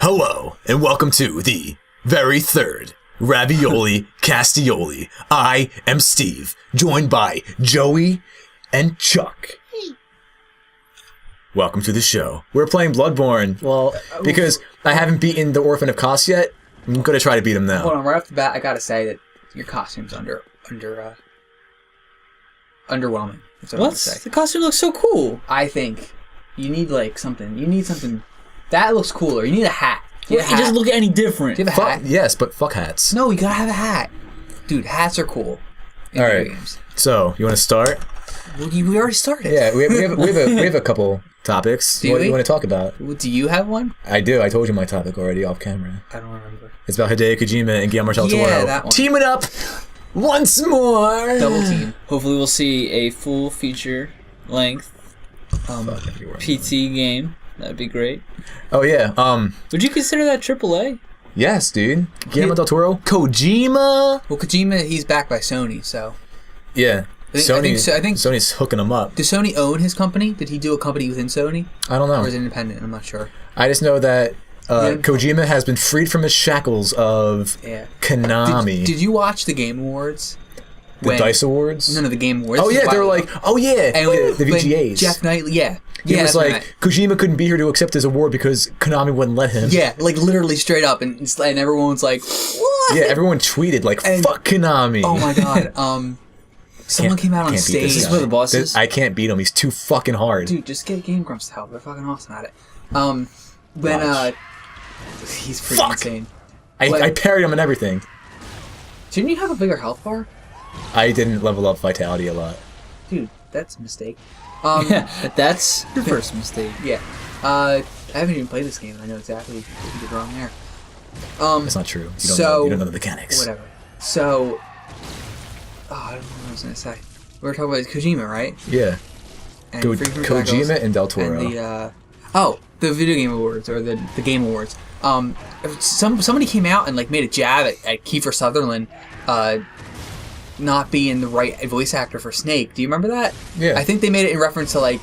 Hello, and welcome to the very third Ravioli Castioli. I am Steve, joined by Joey and Chuck. Welcome to the show. We're playing Bloodborne. Well, because I haven't beaten the Orphan of Kos yet, I'm gonna try to beat him now. Hold on, right off the bat, I gotta say that your costume's underwhelming. That's what I'm gonna say. The costume looks so cool. I think you need something. You need something that looks cooler. You need a hat. It doesn't look any different. Do you have a hat? Yes, but fuck hats. No, you gotta have a hat, dude. Hats are cool. All right. Games. So you want to start? Well, we already started. Yeah, we have a couple topics. What do you want to talk about? Do you have one? I do. I told you my topic already off camera. I don't remember. It's about Hideo Kojima and Guillermo del Toro. Yeah, that one. Teaming up once more. Double team. Hopefully we'll see a full feature length PT game. That'd be great. Oh yeah. Would you consider that AAA? Yes, dude. Guillermo del Toro. Kojima. Well, Kojima, he's backed by Sony, so. Yeah. I think Sony's hooking him up. Does Sony own his company? Did he do a company within Sony? I don't know. Or is it independent? I'm not sure. I just know that Kojima has been freed from his shackles of Konami. Did you watch the Game Awards? The Dice Awards? No, the Game Awards. Oh yeah, they were like, and the VGAs. Jeff Knightley, yeah. He was like, Kojima couldn't be here to accept his award because Konami wouldn't let him. Yeah, like literally straight up, and everyone's like, what? Yeah, everyone tweeted like, fuck Konami. Oh my god. Someone came out on stage. This is where the boss is. I can't beat him. He's too fucking hard. Dude, just get Game Grumps to help. They're fucking awesome at it. He's pretty insane. I parried him and everything. Didn't you have a bigger health bar? I didn't level up Vitality a lot. Dude, that's a mistake. That's your first mistake. Yeah. I haven't even played this game. I know exactly what you did wrong there. That's not true. You don't know the mechanics. Whatever. So, I don't know what I was going to say. We were talking about Kojima, right? Yeah. And Kojima and Del Toro. And the Video Game Awards, or the Game Awards. Somebody came out and made a jab at Kiefer Sutherland not being the right voice actor for Snake. Do you remember that? Yeah. I think they made it in reference to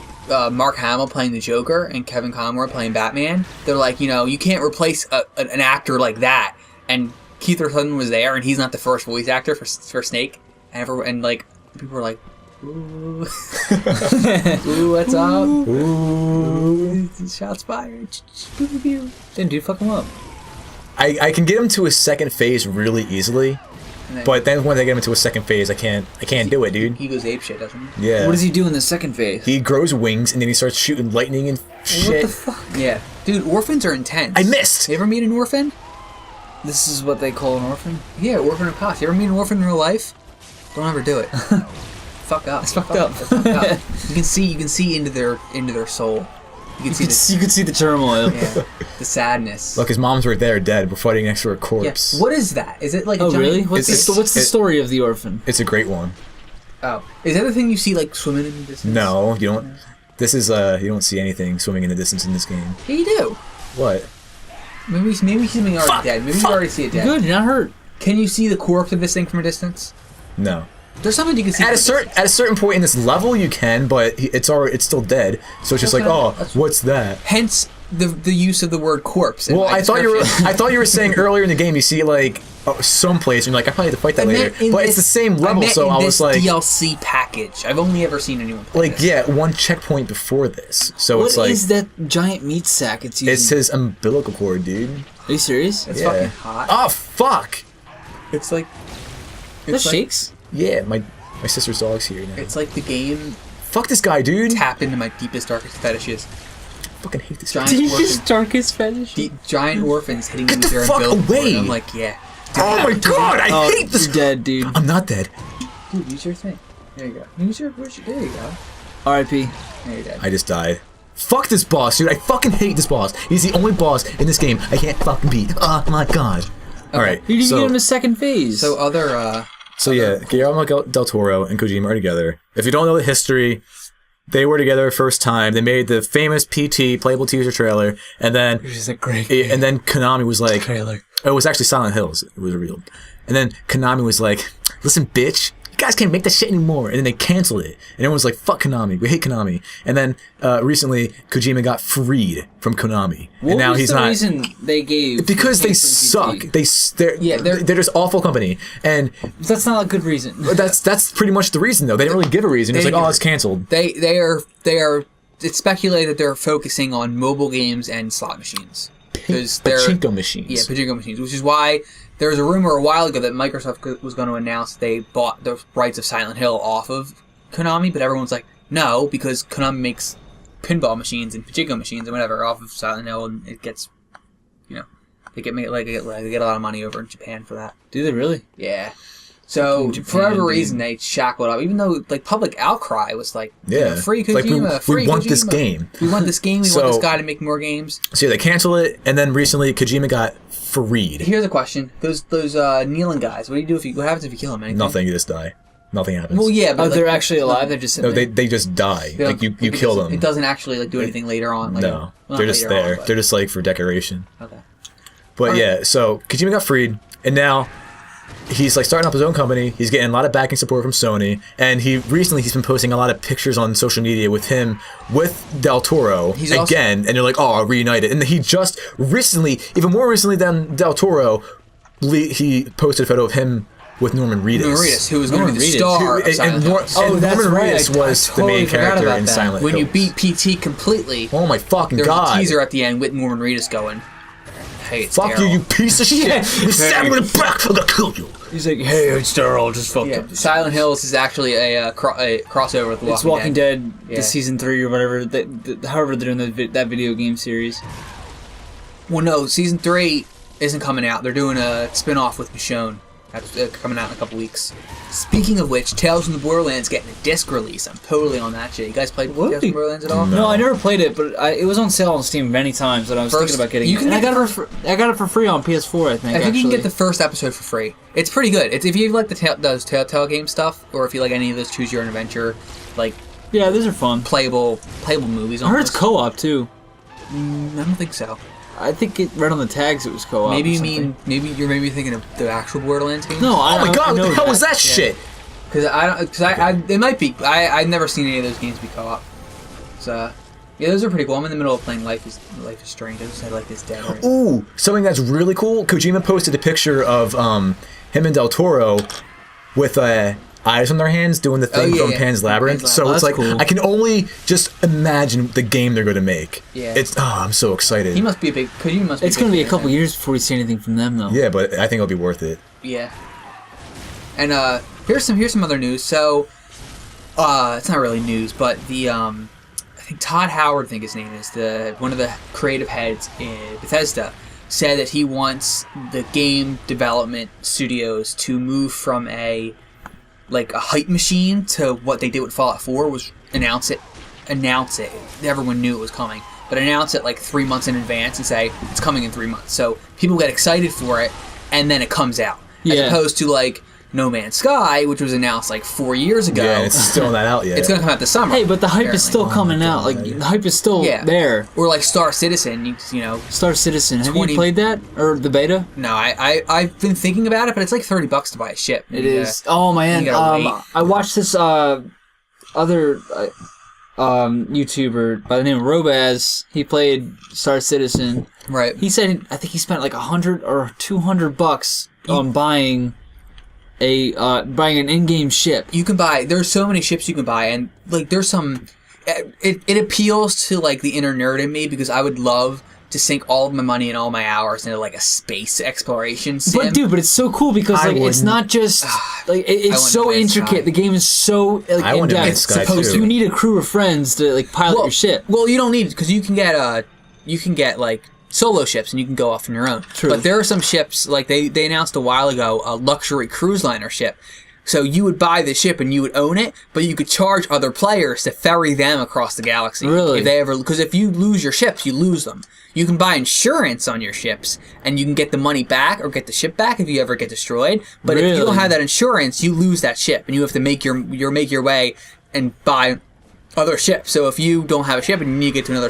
Mark Hamill playing the Joker and Kevin Conroy playing Batman. They're like, you can't replace an actor like that. And Kiefer Sutherland was there, and he's not the first voice actor for Snake. And people were like, ooh, ooh, what's up? Ooh, shots fired. Then dude, fuck him up. I can get him to a second phase really easily. But then when they get him into a second phase, I can't do it, dude. He goes apeshit, doesn't he? Yeah. What does he do in the second phase? He grows wings and then he starts shooting lightning and shit. What the fuck? Yeah. Dude, orphans are intense. I missed! You ever meet an orphan? This is what they call an orphan? Yeah, orphan of Kos. You ever meet an orphan in real life? Don't ever do it. Fuck up. It's fucked up. It's fucked up. You can see into their soul. You can see the turmoil. Yeah, the sadness. Look, his mom's right there, dead. We're fighting next to her corpse. Yeah. What is that? Is it like a oh, giant... really? What's the story of the orphan? It's a great one. Oh. Is that the thing you see, swimming in the distance? No, you don't. This is, you don't see anything swimming in the distance in this game. Yeah, you do. What? Maybe something already dead. Maybe you already see it dead. Good, you're not hurt. Can you see the corpse of this thing from a distance? No. There's something you can see. At a certain point in this level, you can, but it's still dead. So it's just what's that? Hence the use of the word corpse. Well, I thought you were saying earlier in the game you see someplace and you're like, I probably have to fight that later. But it's the same level, so I was like, DLC package. I've only ever seen anyone play this. one checkpoint before this. So what is that giant meat sack it's using? It's his umbilical cord, dude. Are you serious? It's fucking hot. Oh fuck! It's like that shakes. Yeah, my sister's dog's here now. It's like the game. Fuck this guy, dude. Tap into my deepest, darkest fetishes. I fucking hate this giant deepest, darkest fetish. Giant orphans hitting Get me with the their fuck umbilical away! cord. I'm like, yeah. Oh my god, I hate this. You're dead, dude. I'm not dead. Dude, use your thing. There you go. There you go. R.I.P. There you're dead. I just died. Fuck this boss, dude. I fucking hate this boss. He's the only boss in this game I can't fucking beat. Oh my god. Alright. You didn't get him a second phase. So Guillermo del Toro and Kojima are together. If you don't know the history, they were together first time. They made the famous PT playable teaser trailer, and then and then Konami was like, it was actually Silent Hills. It was revealed, and then Konami was like, "Listen, bitch, guys can't make that shit anymore. And then they canceled it. And everyone's like, fuck Konami. We hate Konami. And then recently, Kojima got freed from Konami. What and now was he's the not. reason they gave? Because they suck. They're just awful company. And that's not a good reason. that's pretty much the reason, though. They didn't really give a reason. It's like, oh, it's canceled. They are. It's speculated that they're focusing on mobile games and slot machines. Pachinko machines. Yeah, pachinko machines. Which is why there was a rumor a while ago that Microsoft was going to announce they bought the rights of Silent Hill off of Konami, but everyone's like, no, because Konami makes pinball machines and pachinko machines and whatever off of Silent Hill, and it gets, they get a lot of money over in Japan for that. Do they really? Yeah. So, for whatever reason, they shackled up. Even though, public outcry was free Kojima, we want this game. We want this game, we want this guy to make more games. So, they canceled it, and then recently, Kojima got freed. Here's a question. Those kneeling guys, what happens if you kill them? Anything? Nothing, you just die. Nothing happens. Well, yeah, but... they're actually alive? They're just... No, they just die. You kill them. It doesn't actually, do anything later on. No, they're just there. They're just, for decoration. Okay. But, yeah, so, Kojima got freed, and now... He's starting up his own company. He's getting a lot of backing support from Sony, and he's been posting a lot of pictures on social media with him with Del Toro and you're like, oh, Reunited. And he just recently, even more recently than Del Toro, he posted a photo of him with Norman Reedus. Norman Reedus, who was going to be the star of Silent Hill. Norman Reedus was the main character in Silent Hill. When you beat PT completely, oh my fucking god! There's a teaser at the end with Norman Reedus going, hey, it's fuck Daryl. you piece of shit! You stabbed me in the back, I'm gonna kill you! He's like, hey, it's Daryl, just fucked up. Silent Hills is actually a crossover with It's Walking Dead, the season 3 or whatever, however they're doing that video game series. Well, no, season 3 isn't coming out. They're doing a spin-off with Michonne. That's coming out in a couple weeks. Speaking of which, Tales from the Borderlands getting a disc release. I'm totally on that shit. You guys played Tales from the Borderlands at all? No, I never played it, but it was on sale on Steam many times, and I was thinking about getting it. And I got it for free on PS4, I think. I think you can get the first episode for free. It's pretty good. If you like those Telltale game stuff, or if you like any of those Choose Your Own Adventure, yeah, those are fun. Playable movies. I heard it's co-op too. I don't think so. I think it read on the tags it was co-op. Maybe you're thinking of the actual Borderlands game. No, oh my god, what the hell was that shit? Because it might be. I've never seen any of those games be co-op. So yeah, those are pretty cool. I'm in the middle of playing Life is Strange. I just had this dead. Right? Ooh, something that's really cool. Kojima posted a picture of him and Del Toro with eyes on their hands doing the thing from Pan's Labyrinth. So it's cool. I can only just imagine the game they're going to make. Yeah. I'm so excited. He must be a big... It's going to be a couple years before we see anything from them, though. Yeah, but I think it'll be worth it. Yeah. And here's some other news. So, it's not really news, but I think Todd Howard, I think his name is, one of the creative heads in Bethesda, said that he wants the game development studios to move from a hype machine to what they did with Fallout 4 was announce it. Everyone knew it was coming, but announce it 3 months in advance and say it's coming in 3 months. So people get excited for it, and then it comes out. As opposed to No Man's Sky, which was announced 4 years ago. Yeah, it's still not out yet. It's gonna come out this summer. Hey, but the hype is still coming out. The hype is still there. Or Star Citizen, Star Citizen. Have you played that or the beta? No, I've been thinking about it, but it's $30 to buy a ship. It is. Oh man, I watched this other YouTuber by the name of Robaz. He played Star Citizen. Right. He said I think he spent $100 or $200 on buying an in-game ship. You can buy. There's so many ships you can buy, and there's some. It appeals to the inner nerd in me because I would love to sink all of my money and all my hours into a space exploration sim. But dude, it's so cool because it's not just it's so intricate. The game is so in depth. It's supposed you need a crew of friends to pilot your ship. Well, you don't need it because you can get solo ships and you can go off on your own. True. But there are some ships they announced a while ago a luxury cruise liner ship. So you would buy the ship and you would own it, but you could charge other players to ferry them across the galaxy. Really? Because if you lose your ships, you lose them. You can buy insurance on your ships, and you can get the money back or get the ship back if you ever get destroyed. But if you don't have that insurance, you lose that ship, and you have to make your way and buy other ships. So if you don't have a ship and you need to get to another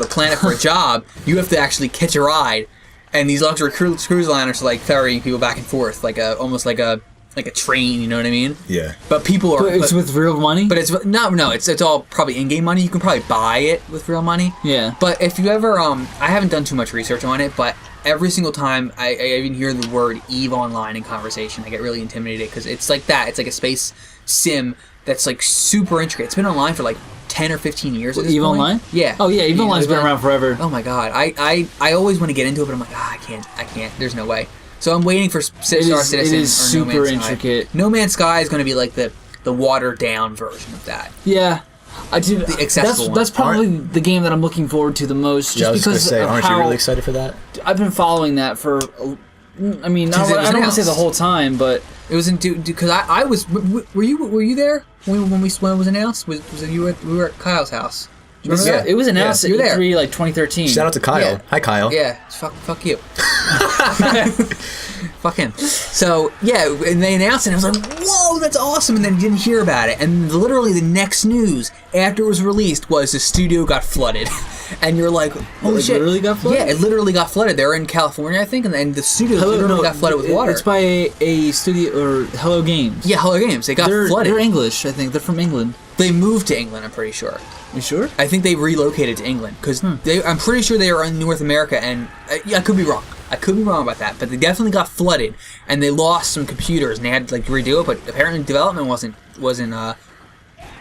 planet for a job, you have to actually catch a ride. And these luxury cruise liners are ferrying people back and forth, almost like a like a train. You know what I mean? Yeah. But people are. But it's with real money. But it's no. It's all probably in-game money. You can probably buy it with real money. Yeah. But if you ever I haven't done too much research on it, but every single time I even hear the word EVE Online in conversation, I get really intimidated because it's like that. It's like a space sim that's like super intricate. It's been online for like 10 or 15 years at this EVE point. Online? Yeah. Oh yeah, EVE Online's been around forever. Oh my god. I always want to get into it, but I'm like, I can't. There's no way. So I'm waiting for Star Citizen. It is or super No Man's intricate. Sky. No Man's Sky is going to be like the watered down version of that. Yeah. I do. The accessible that's probably the game that I'm looking forward to the most. Just I was because gonna say, of aren't how you really excited for that? I've been following that for. I mean, I Since it was don't want to announced. say the whole time, but It was in because I was. Were you there when it was announced? We were at Kyle's house. Do you remember that? it was announced Yeah, you were at there. E3 like 2013. Shout out to Kyle. Yeah. Hi, Kyle. Yeah, fuck you. Fuck him. So, yeah, and they announced it, and I was like, whoa, that's awesome, and then you didn't hear about it. And literally the next news after it was released was the studio got flooded. And you're like, holy shit. Literally got flooded? Yeah, it literally got flooded. They're in California, I think, and the studio literally got flooded with water. It's by a studio, or Hello Games. Yeah, Hello Games. They got They're flooded. English, I think. They're from England. They moved to England, I'm pretty sure. You sure? I think they relocated to England because I'm pretty sure they are in North America, and I could be wrong. I could be wrong about that, but they definitely got flooded, and they lost some computers, and they had to like redo it. But apparently, development wasn't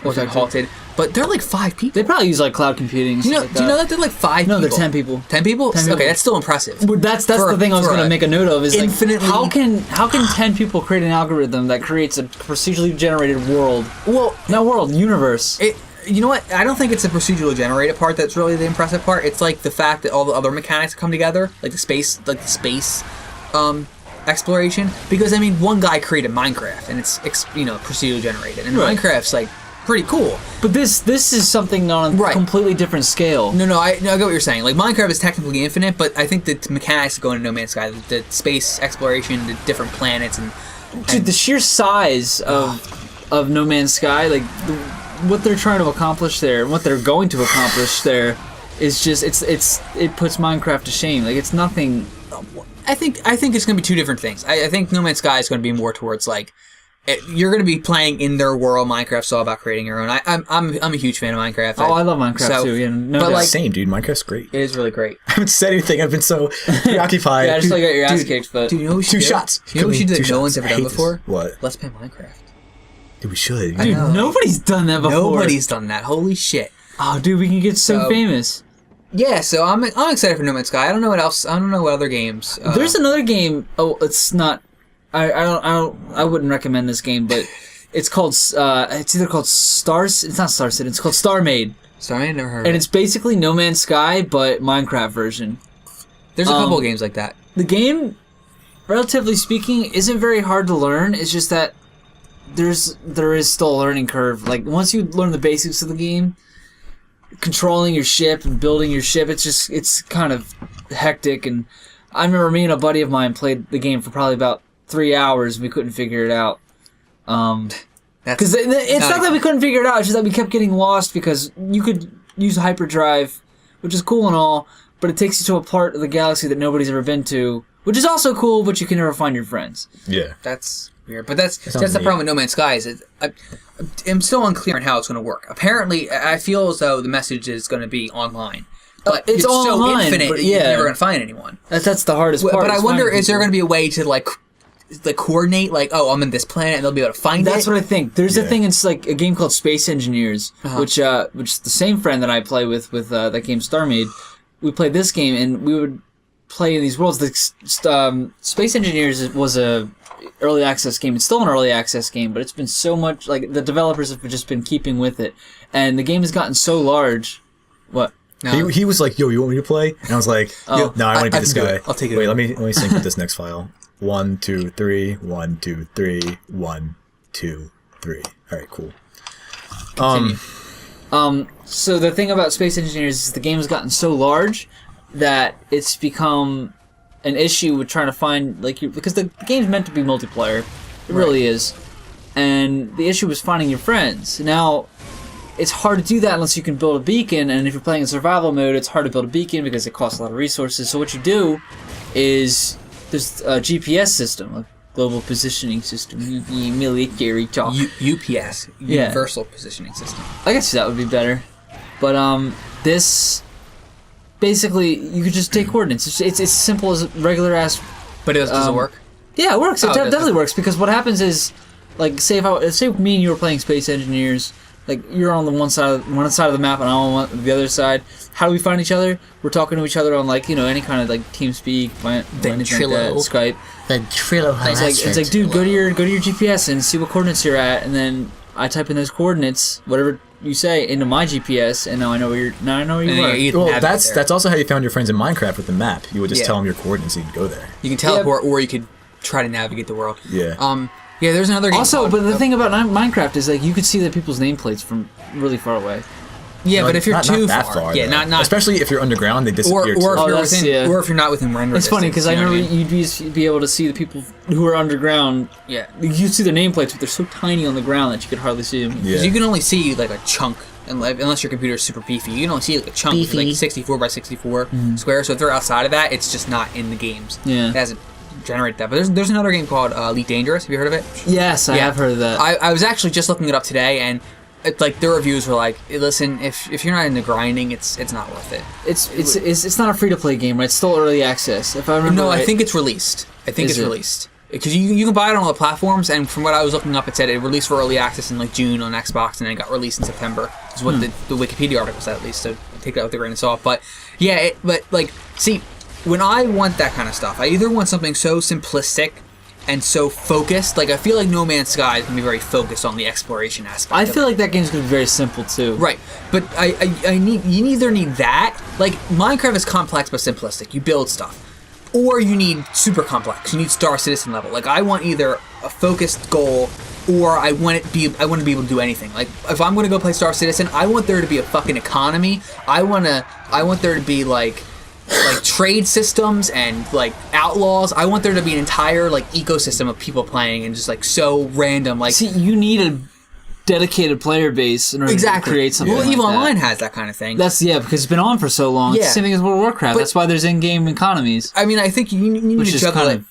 halted. But they're like 5 people. They probably use like cloud computing. Do you know that they're like 5 people? No, they're 10 people. 10 people? 10 people. Okay, that's still impressive. Well, that's the thing I was going to make a note of is infinitely. Like, how can 10 people create an algorithm that creates a procedurally generated world? Well, not world, universe. You know what? I don't think it's the procedurally generated part that's really the impressive part. It's like the fact that all the other mechanics come together, like the space exploration. Because I mean, one guy created Minecraft, and it's procedurally generated, and Right. Minecraft's like pretty cool. But this is something on a completely different scale. No, I get what you're saying. Like Minecraft is technically infinite, but I think the mechanics that go into No Man's Sky, the space exploration, the different planets, and Dude, the sheer size of No Man's Sky, like what they're trying to accomplish there, and what they're going to accomplish there, is just it puts Minecraft to shame. Like it's nothing. I think it's going to be two different things. I think No Man's Sky is going to be more towards like you're going to be playing in their world. Minecraft's all about creating your own. I'm a huge fan of Minecraft. Oh, I love Minecraft too. Yeah, no, but doubt. like same, dude. Minecraft's great. It is really great. I haven't said anything. I've been so preoccupied. Yeah, I just like got your ass kicked, but Dude, you know what we should Two do? shots. You know what we should do Two that no shots. one's ever I done hate this. before? What? Let's play Minecraft. Dude, we should. dude, know. nobody's done that before. Nobody's done that. Holy shit. Oh, dude, we can get so famous. Yeah, so I'm excited for No Man's Sky. I don't know what else. I don't know what other games. There's another game. Oh, it's not. I wouldn't recommend this game, but it's called. It's either called Stars. It's not Star Citizen. It's called Star Made. Sorry, I never heard. And it's basically No Man's Sky, but Minecraft version. There's a couple of games like that. The game, relatively speaking, isn't very hard to learn. It's just that there is still a learning curve. Like once you learn the basics of the game, controlling your ship and building your ship, it's kind of hectic. And I remember me and a buddy of mine played the game for probably about 3 hours and we couldn't figure it out. Because it's not that we couldn't figure it out, it's just that we kept getting lost because you could use hyperdrive, which is cool and all, but it takes you to a part of the galaxy that nobody's ever been to, which is also cool, but you can never find your friends. Yeah. That's weird. But that's the problem with No Man's Sky is I'm still unclear on how it's going to work. Apparently, I feel as though the message is going to be online. But it's online, so infinite but that you're yeah. never going to find anyone. That's the hardest part. But I wonder, finding is there people. going to be a way to like coordinate, like, oh, I'm in this planet, and they'll be able to find That's it? what I think. There's a thing, it's like a game called Space Engineers, which the same friend that I play with that game Star Made, we played this game, and we would play in these worlds. Space Engineers was a early access game. It's still an early access game, but it's been so much, like, the developers have just been keeping with it. And the game has gotten so large. What? No. He was like, yo, you want me to play? And I was like, no, I want to be this guy. I'll take it. Wait, let me sync with this next file. 1, 2, 3, 1, 2, 3, 1, 2, 3. All right, cool. So the thing about Space Engineers is the game has gotten so large that it's become an issue with trying to find, like, because the game's meant to be multiplayer. It really is. And the issue was finding your friends. Now, it's hard to do that unless you can build a beacon, and if you're playing in survival mode, it's hard to build a beacon because it costs a lot of resources. So what you do is there's a GPS system, Global Positioning System, military talk. UPS, Universal Positioning System. I guess that would be better. But this basically you could just take coordinates. It's as simple as regular ass. But does it work? Yeah, it works. It definitely works because what happens is, like, say me and you were playing Space Engineers. Like, you're on the one side of the map and I'm on the other side. How do we find each other? We're talking to each other on, like, any kind of, like, TeamSpeak, anything like that, Skype. The Trello. It's like, dude, go to your GPS and see what coordinates you're at, and then I type in those coordinates, whatever you say, into my GPS, and now I know where you are. Well, that's also how you found your friends in Minecraft with the map. You would just tell them your coordinates and you'd go there. You can teleport, or you could try to navigate the world. Yeah. Yeah, there's another game. Also, but the thing about Minecraft is, like, you could see the people's nameplates from really far away. Yeah, but if you're too far, not especially if you're underground, they disappear too. Or if you're not within render. It's funny because I remember you'd be able to see the people who are underground. Yeah, you'd see their nameplates, but they're so tiny on the ground that you could hardly see them. Because you can only see like a chunk, unless your computer's super beefy. You can only see like a chunk, like 64 by 64 square. So if they're outside of that, it's just not in the games. Yeah, it hasn't generated that. But there's another game called Elite Dangerous. Have you heard of it? Yes, I have heard of that. I was actually just looking it up today, and like the reviews were like, listen, if you're not into grinding, it's not worth it. It's not a free to play game, right? It's still early access. If I remember, I think it's released. Released because you can buy it on all the platforms. And from what I was looking up, it said it released for early access in like June on Xbox, and then it got released in September. Is what the Wikipedia article said, at least. So take that with a grain of salt. But yeah, see, when I want that kind of stuff, I either want something so simplistic and so focused. Like, I feel like No Man's Sky is going to be very focused on the exploration aspect. I feel like that game's going to be very simple, too. Right. But you either need that. Like, Minecraft is complex but simplistic. You build stuff. Or you need super complex. You need Star Citizen level. Like, I want either a focused goal, or I want to be able to do anything. Like, if I'm going to go play Star Citizen, I want there to be a fucking economy. I want there to be, like trade systems and like outlaws. I want there to be an entire like ecosystem of people playing, and just like so random. Like, see, you need a dedicated player base in order to create something. Well, like EVE that. Online has that kind of thing. Because it's been on for so long. It's the same thing as World of Warcraft. That's why there's in-game economies. I mean, I think you need to juggle it.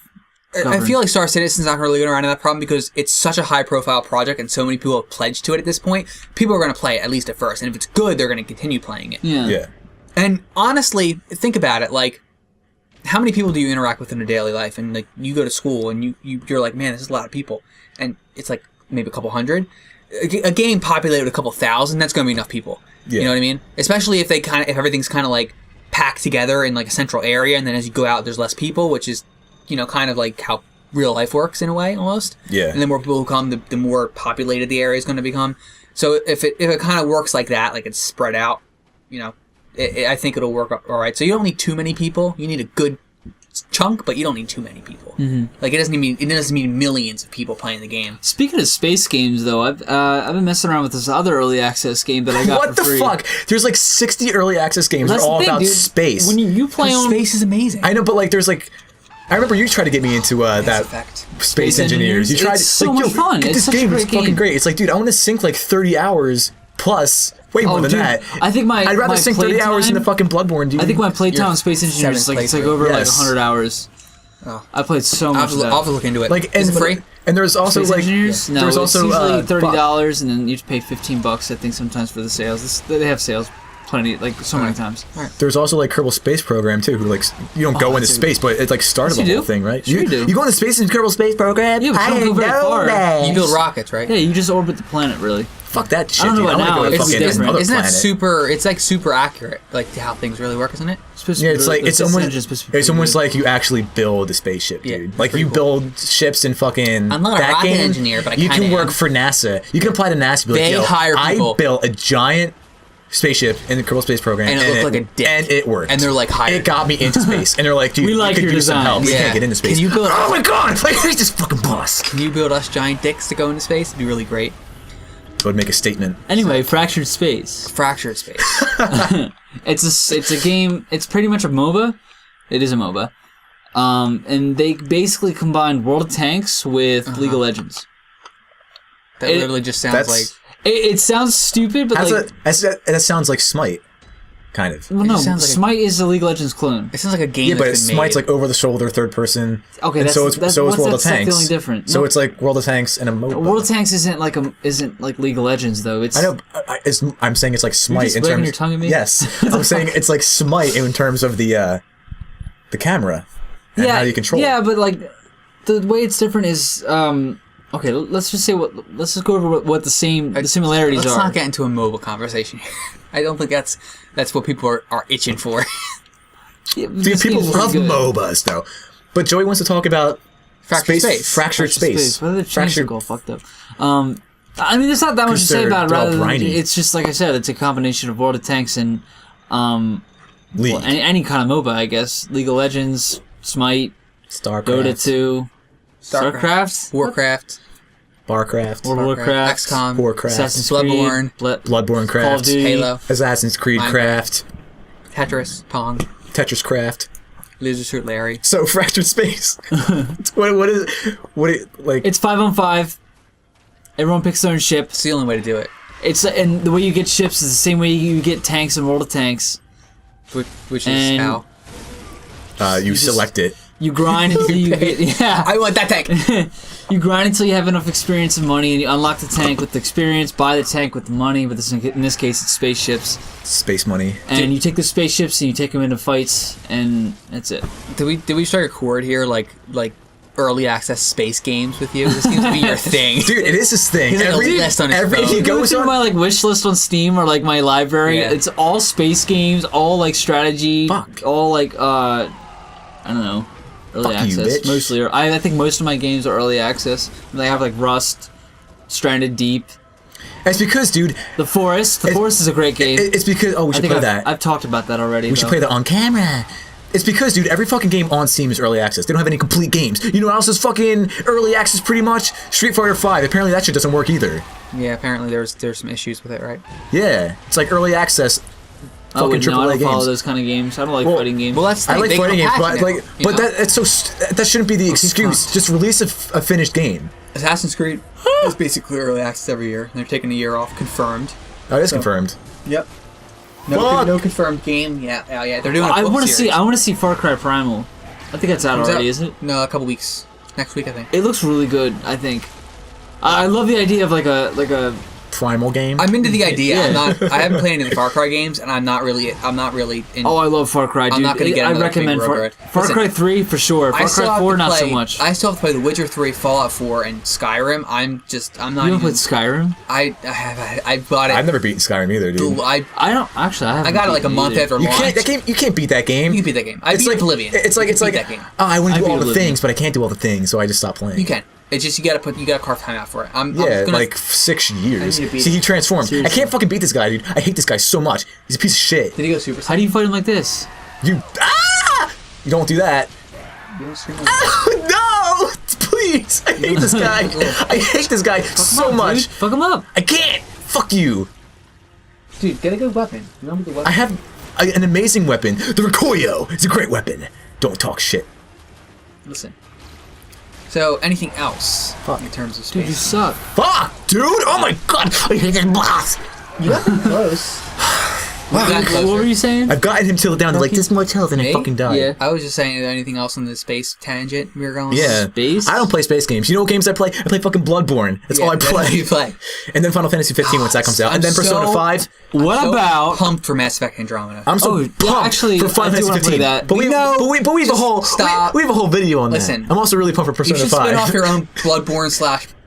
I feel like Star Citizen's not really going to run into that problem because it's such a high-profile project and so many people have pledged to it at this point. People are going to play it at least at first, and if it's good, they're going to continue playing it. Yeah. And honestly, think about it. Like, how many people do you interact with in a daily life? And like, you go to school and you're like, man, this is a lot of people, and it's like maybe a couple hundred. A game populated with a couple thousand, that's going to be enough people. You know what I mean? Especially if everything's kind of like packed together in like a central area, and then as you go out, there's less people, which is, kind of like how real life works in a way, almost. Yeah. And the more people who come, the more populated the area is going to become. So if it kind of works like that, like it's spread out, I think it'll work all right. So you don't need too many people. You need a good chunk, but you don't need too many people. Mm-hmm. Like, it doesn't mean millions of people playing the game. Speaking of space games, though, I've been messing around with this other early access game that I got for free. What the fuck? There's like 60 early access games that are all about space. When you play on space is amazing. I know, but like there's like, I remember you tried to get me into that Space Engineers. You tried. It's so much fun. This game is fucking great. It's like, dude, I want to sink like 30 hours plus. Way more than that. I think I'd rather sink 30 hours into fucking Bloodborne, dude. I think my playtime on Space Engineers is like over like 100 hours. Oh. I played so much of that. I'll have to look into it. Like, is it free? And there's also Space Engineers? No, there's also also usually $30, and then you pay $15. I think sometimes for the sales. They have sales plenty, like so many times. Right. There's also like Kerbal Space Program too, who like you don't go into space, but it's like started the whole thing, right? Sure you do. You go into space in Kerbal Space Program? Yeah, but you don't go very far. You build rockets, right? Yeah, you just orbit the planet, really. Fuck that shit. I don't know about now. Isn't that super? It's like super accurate, like to how things really work, isn't it? Yeah, it's like it's almost like you actually build a spaceship, dude. Yeah, like you build ships in fucking. I'm not a rocket engineer, but you can work for NASA. You can apply to NASA. They hire people. I built a giant spaceship in the Kerbal Space Program, and it looked like a dick, and it worked. And they're like, it got me into space, and they're like, dude, we could use some help. We can't get into space. Can you build? Oh my god, like he's just fucking boss. Can you build us giant dicks to go into space? It'd be really great. It would make a statement. Anyway, Fractured Space. Fractured Space. It's a game. It's pretty much a MOBA. It is a MOBA. And they basically combined World of Tanks with League of Legends. That literally just sounds like. It sounds stupid, but that sounds like Smite. kind of. Well, It no, just sounds like Smite is a League of Legends clone. It sounds like a game. Yeah, but that's been Smite's made. like over the shoulder, third person. Okay, and that's so it's what's World that of stuff Tanks. feeling different? So No. it's like World of Tanks and a MOBA. World of Tanks isn't like League of Legends though. It's I know. I'm saying it's like Smite just in wagging terms. your tongue at me? Yes, I'm saying it's like Smite in terms of the camera and how you control. Yeah, but like the way it's different is okay. Let's just say let's just go over what the similarities Let's are. not get into a mobile conversation. I don't think that's what people are itching for. Yeah, Dude, this people game's pretty love good. MOBAs though. But Joey wants to talk about Fractured space. fractured space. Why did they change the goal? Fucked up. I mean, there's not that much to say about it. they're all Rather than briny. it's just like I said, it's a combination of World of Tanks and League, well, any kind of MOBA, I guess. League of Legends, Smite, StarCraft, Dota 2, StarCraft, Warcraft, Barcraft, World of Warcraft, XCOM, Warcraft, Assassin's Bloodborne, Creed, Bloodborne Call of Craft, Duty, Halo, Assassin's Creed Minecraft. Craft, Tetris, Pong, Tetris Craft. Loser Suit Larry. So fractured space. what is like? It's 5-on-5. Everyone picks their own ship. It's the only way to do it. And the way you get ships is the same way you get tanks in World of Tanks. Which is And- how. You select it. You grind until you get I want that tank. You grind until you have enough experience and money, and you unlock the tank with the experience, buy the tank with the money, but in this case it's spaceships. Space money. And you take the spaceships and you take them into fights, and that's it. Did we strike a chord here, like early access space games with you? This seems to be your thing. Dude, it is this thing. He's like a list on his phone. he You go goes through on. my like wish list on Steam or like my library. Yeah. It's all space games, all like strategy, Fuck. all like I don't know, early Fuck you, access bitch. mostly. Or I think most of my games are early access. They have like Rust, Stranded Deep, It's because, dude. The Forest. The Forest is a great game. It's because. Oh, we should play that. I've talked about that already. We should play that on camera. It's because, dude, every fucking game on Steam is early access. They don't have any complete games. You know what else is fucking early access pretty much? Street Fighter 5. Apparently that shit doesn't work either. Yeah, apparently there's some issues with it, right? Yeah. It's like early access Oh, fucking no, I AAA don't follow games. those kind of games. I don't like fighting games. Well, that's I like they fighting games, come but patch now, like, you know? that shouldn't be the excuse. Just release a finished game. Assassin's Creed is basically early access every year. They're taking a year off, confirmed. Oh, it is confirmed. Yep. Fuck! No confirmed game. Yeah. They're doing. I want to see. I want to see Far Cry Primal. I think that's out already, isn't it? No, a couple weeks. Next week, I think. It looks really good. I think. I love the idea of like a. Primal game. I'm into the idea. Yeah. I haven't played any of the Far Cry games, and I'm not really. In, Oh, I love Far Cry, dude. I'm not gonna get I another recommend big Far Railroad. Far Listen, Cry 3 for sure. I Far still Cry have 4 to not play, so much. I still have to play The Witcher 3, Fallout 4, and Skyrim. I'm not. You haven't even, played Skyrim? I bought it. I've never beaten Skyrim either, dude. I I haven't. got it like a month either. after You launch. can't. That game. You can't beat that game. You can beat that game. I It's beat like Oblivion. It's like You can beat that game. Oh, I want to do beat all the Oblivion. things, but I can't do all the things, so I just stopped playing. You can. It's just you gotta carve time out for it. I'm Yeah, gonna, like 6 years. I need to beat See, it. he transformed. Seriously. I can't fucking beat this guy, dude. I hate this guy so much. He's a piece of shit. Did he go Super How do you fight him like this? You You don't do that. No! Please! I hate this guy. I hate this guy so Fuck him up, much. dude. Fuck him up. I can't. Fuck you. Dude, get a good weapon. You know the weapon. I have an amazing weapon. The Rikoyo. It's a great weapon. Don't talk shit. Listen. So, anything else in terms of space? Dude, you suck. Fuck, dude! Oh my god! I hate this boss. You got pretty close. What were you saying? I've gotten him till down to like this much health and I Me? fucking died. Yeah. I was just saying, is there anything else on the space tangent we were going? Yeah. Space? I don't play space games. You know what games I play? I play fucking Bloodborne. That's all I that's play. what you play. And then Final Fantasy 15 once that comes out. And then Persona 5. What So about? pumped for Mass Effect Andromeda? I'm so Oh, yeah, pumped actually, for Final I do Fantasy wanna play 15. that. But we have a whole Stop. we have a whole video on Listen. that. I'm also really pumped for You Persona should 5. spin off your own Bloodborne /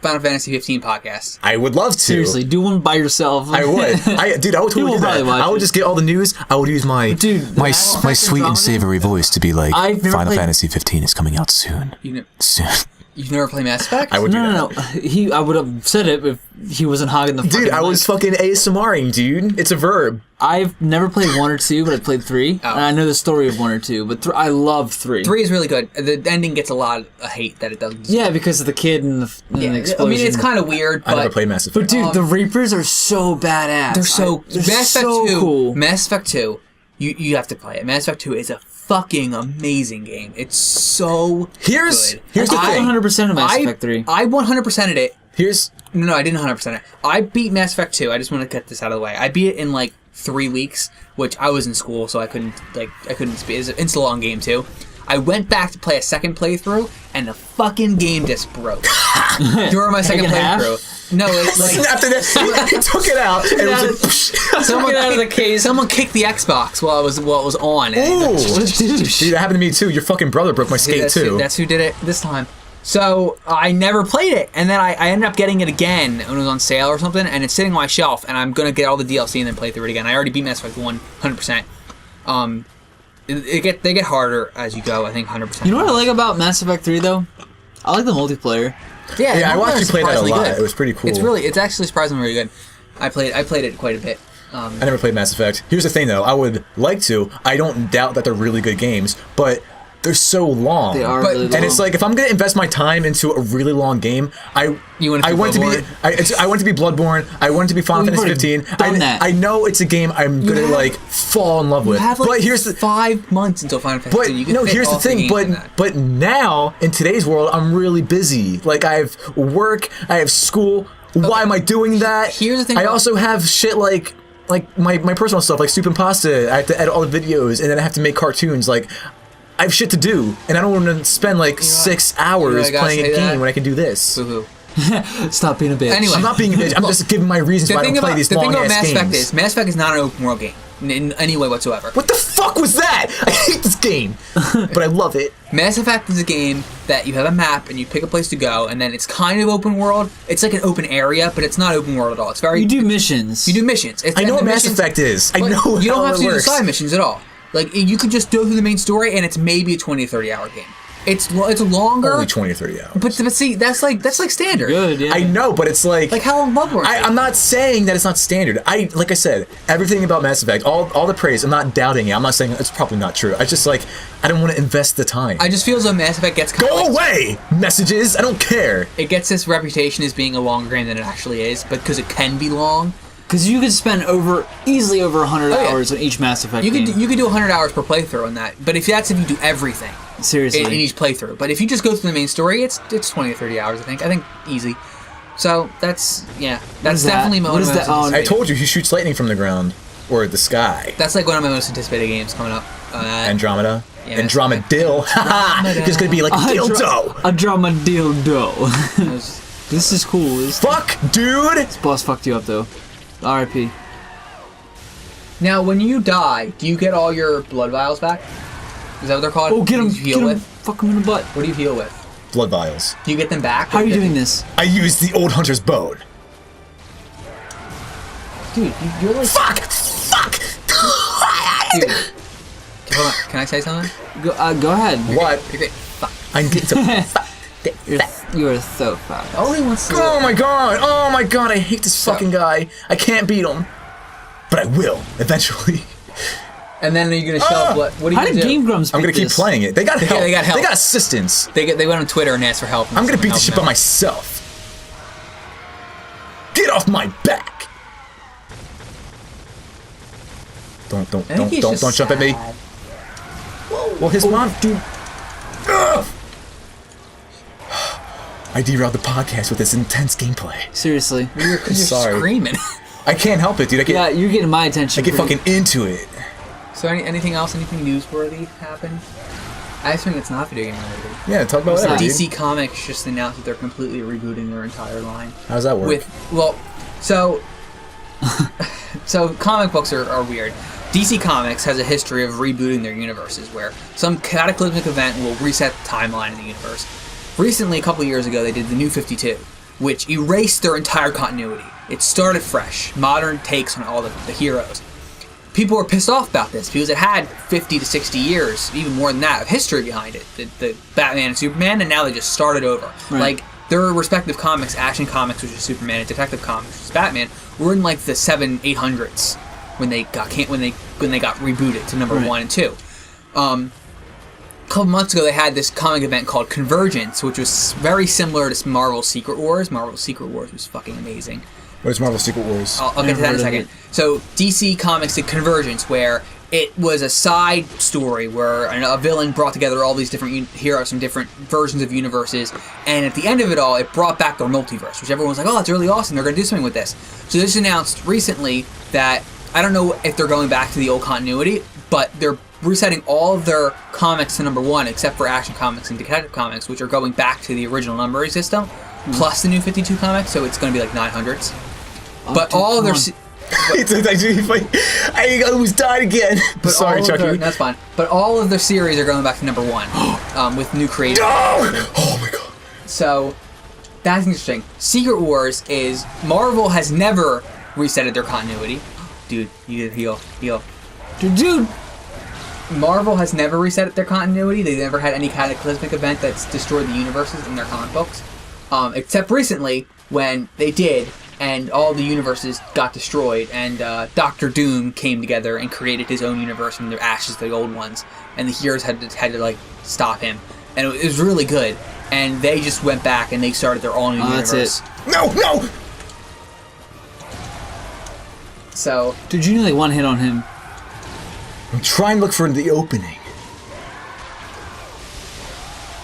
Final Fantasy 15 podcast. I would love to. Seriously, do one by yourself. I would. Dude, I would totally will do that. probably watch I would it. just get all the news. I would use my Dude, my Mass my Effect sweet and Andromeda? savory voice to be like I've never Final played- Fantasy 15 is coming out soon. Soon. You've never played Mass Effect? I would do No. that. I would have said it if he wasn't hogging the. Dude, fucking I was mic. fucking ASMRing, dude. It's a verb. I've never played 1 or 2, but I played 3, Oh. and I know the story of 1 or 2. But I love 3. 3 is really good. The ending gets a lot of hate that it doesn't. Yeah, because of the kid and the explosion. I mean, it's kind of weird, I never but played Mass Effect. But dude, the Reapers are so badass. they're so they're Mass Effect so 2. cool. Mass Effect 2. You have to play it. Mass Effect 2 is a fucking amazing game. It's so Here's good. the I thing. 100% of Mass Effect 3. I 100%ed it No, I didn't 100% it. I beat Mass Effect 2. I just want to get this out of the way. I beat it in like 3 weeks, which I was in school, so I couldn't speed. It's a long game too. I went back to play a second playthrough, and the fucking game just broke during my second playthrough. No, it's like after that, he took it out. And it was someone out of the case. Someone kicked the Xbox while it was on. Ooh, dude, that happened to me too. Your fucking brother broke my skate too. That's who did it this time. So I never played it, and then I ended up getting it again when it was on sale or something, and it's sitting on my shelf, and I'm gonna get all the DLC and then play through it again. I already beat Mass Effect 1 100%. They get harder as you go. I think 100%. You know what I like about Mass Effect 3 though? I like the multiplayer. Yeah, I watched you play that a lot. Good. It was pretty cool. It's actually surprisingly really good. I played it quite a bit. I never played Mass Effect. Here's the thing though, I would like to. I don't doubt that they're really good games, but they're so long. They are really long. And it's like, if I'm going to invest my time into a really long game, I want it to be Bloodborne. I want it to be Final Fantasy 15. I know it's a game I'm going to like fall in love with. You have like but here's the 5 months until Final Fantasy 15. You can here's the thing. But now in today's world, I'm really busy. Like I have work, I have school. Why am I doing that? Here's the thing. I also have shit like my personal stuff, like Soup and Pasta. I have to edit all the videos, and then I have to make cartoons. Like, I have shit to do, and I don't want to spend like 6 hours playing a game when I can in Boo-hoo. Stop being a bitch. Anyway, I'm not being a bitch. I'm just giving my reasons why I don't play these long-ass games. Mass Effect is not an open world game in any way whatsoever. What the fuck was that? I hate this game, but I love it. Mass Effect is a game that you have a map and you pick a place to go, and then it's kind of open world. It's like an open area, but it's not open world at all. It's very. You do missions. You do missions. I know what Mass Effect is. I know. You don't have to do the works. side missions at all. Like, you could just go through the main story, and it's maybe a 20 or 30 hour game. It's longer. Only 20 or 30 hours. But see, that's like standard. Good, yeah. I know, but it's like how long Bloodborne? I'm not saying that it's not standard. Like I said, everything about Mass Effect, all the praise, I'm not doubting it. I'm not saying it's probably not true. I just like, I don't want to invest the time. I just feel as though Mass Effect gets Go away! Messages! I don't care. It gets this reputation as being a longer game than it actually is, but because it can be long. Because you could spend easily over 100 hours on each Mass Effect game. You could do 100 hours per playthrough on that, but if you do everything. Seriously. In each playthrough. But if you just go through the main story, it's 20 or 30 hours, I think easy. So that's definitely what is that? I told you, he shoots lightning from the ground or the sky. That's like one of my most anticipated games coming up. Andromeda. Yeah, Andromedill. It's gonna be like a dildo. Andromedildo. This is cool. Fuck, dude. This boss fucked you up though. R.I.P. Now, when you die, do you get all your blood vials back? Is that what they're called? Oh, get him! Fuck him in the butt. What do you heal with? Blood vials. Do you get them back? How are you doing this? I use the old hunter's bone. Dude, you're like... Fuck! Dude. Hold on. Can I say something? Go ahead. What? You're great. Fuck. I'm getting so You are so fucked. All he wants to Oh my god, I hate this fucking guy. I can't beat him. But I will, eventually. And then you're gonna show what are you How gonna did do? Game Grumps I'm gonna keep playing it. They got help. They got help. They got assistance. They went on Twitter and asked for help. I'm gonna beat the shit by myself. Get off my back! Don't jump at me. Whoa. Well, his mom, dude. Ugh. I derailed the podcast with this intense gameplay. Seriously. You're sorry. Screaming. I can't help it, dude. You're getting my attention. I get fucking into it. So anything else? Anything newsworthy happened? I just think it's not video game related. Yeah, talk about whatever, DC Comics just announced that they're completely rebooting their entire line. How does that work? So comic books are weird. DC Comics has a history of rebooting their universes where some cataclysmic event will reset the timeline in the universe. Recently, a couple years ago, they did the New 52, which erased their entire continuity. It started fresh, modern takes on all the heroes. People were pissed off about this because it had 50 to 60 years, even more than that, of history behind it. The Batman and Superman, and now they just started over. Right. Like, their respective comics, Action Comics, which is Superman, and Detective Comics, which is Batman, were in like the 800s when they got rebooted to number 1 and 2. A couple months ago, they had this comic event called Convergence, which was very similar to Marvel's Secret Wars. Marvel's Secret Wars was fucking amazing. What is Marvel's Secret Wars? I'll get to that in a second. So DC Comics did Convergence, where it was a side story where a villain brought together all these different heroes from different versions of universes, and at the end of it all, it brought back their multiverse, which everyone was like, oh, that's really awesome, they're going to do something with this. So this announced recently that, I don't know if they're going back to the old continuity, but they're resetting all of their comics to number 1, except for Action Comics and Detective Comics, which are going back to the original numbering system, plus the new 52 comics, so it's going to be like 900s. But all of their... I almost died again. But sorry, Chucky. That's fine. But all of the series are going back to number 1 with new creators. Oh my god. So that's interesting. Secret Wars is Marvel has never resetted their continuity. Dude, you did heal. Dude. Marvel has never reset their continuity. They never had any cataclysmic event that's destroyed the universes in their comic books, except recently when they did. And all the universes got destroyed, and Doctor Doom came together and created his own universe from the ashes of the old ones, and the heroes had to like stop him, and it was really good. And they just went back and they started their own universe. That's it. No! So, Dude, you nearly one hit on him. I'm trying to look for the opening.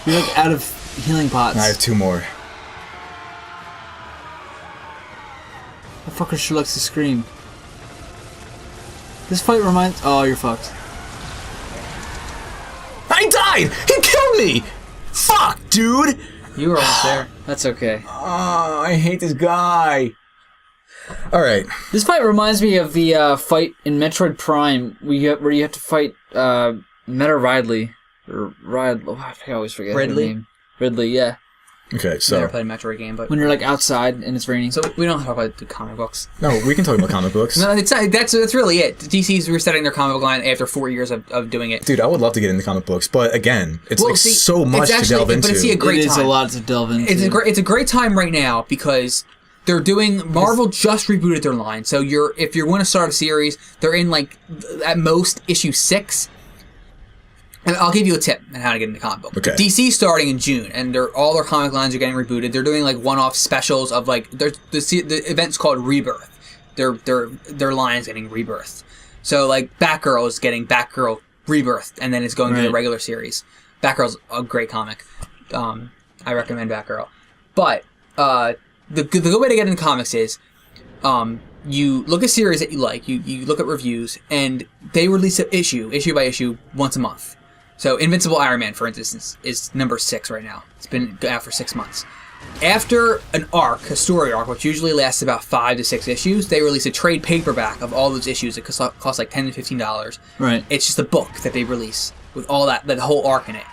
You're like out of healing pots. I have 2 more. The fucker sure likes to scream. This fight reminds... Oh, you're fucked. I died! He killed me! Fuck, dude! you were almost there. That's okay. Oh, I hate this guy. Alright. This fight reminds me of the fight in Metroid Prime where you have to fight Meta Ridley. Or I always forget her name. Ridley, yeah. Okay, I so... never played a Metroid game, but... When you're like outside and it's raining. So we don't talk about the comic books. No, we can talk about comic books. No, that's really it. DC's resetting their comic book line after 4 years of doing it. Dude, I would love to get into comic books, but again, it's so much to delve into. But it's a great time. It is a lot to delve into. It's a great time right now because they're doing... Marvel just rebooted their line. So if you want to start a series, they're in like at most issue 6. And I'll give you a tip on how to get into comic book. Okay. DC's starting in June, and all their comic lines are getting rebooted. They're doing like one-off specials of like the event's called Rebirth. Their line's getting rebirthed. So like Batgirl is getting Batgirl Rebirth, and then it's going to the regular series. Batgirl's a great comic. I recommend Batgirl. But the good way to get into comics is you look at series that you like. You look at reviews, and they release an issue by issue once a month. So Invincible Iron Man, for instance, is number 6 right now. It's been out for 6 months. After an arc, a story arc, which usually lasts about 5 to 6 issues, they release a trade paperback of all those issues. It costs like $10 to $15. Right. It's just a book that they release with all that whole arc in it.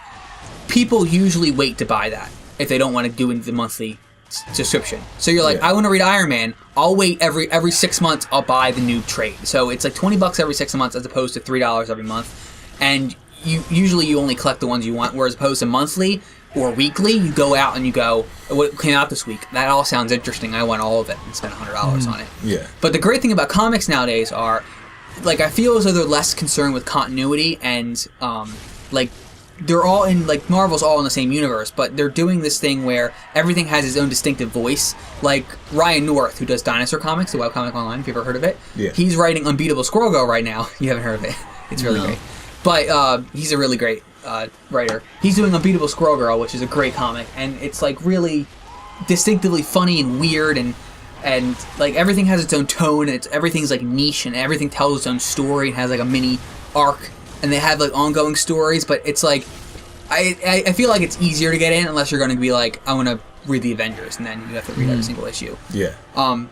People usually wait to buy that if they don't want to do the monthly subscription. So you're like, I want to read Iron Man. I'll wait every 6 months. I'll buy the new trade. So it's like $20 every 6 months as opposed to $3 every month. And you only collect the ones you want, whereas opposed to monthly or weekly, you go out and you go, what came out this week? That all sounds interesting. I want all of it and spend $100 on it. Yeah. But the great thing about comics nowadays are, like, I feel as though they're less concerned with continuity and, like, they're all in, like, Marvel's all in the same universe, but they're doing this thing where everything has its own distinctive voice. Like Ryan North, who does Dinosaur Comics, the webcomic online, if you've ever heard of it. Yeah. He's writing Unbeatable Squirrel Girl right now. You haven't heard of it. It's really great. But he's a really great writer. He's doing Unbeatable Squirrel Girl, which is a great comic, and it's like really distinctively funny and weird, and like everything has its own tone, and everything's like niche, and everything tells its own story, and has like a mini arc, and they have like ongoing stories. But it's like I feel like it's easier to get in unless you're going to be like, I want to read the Avengers, and then you have to read every single issue. Yeah.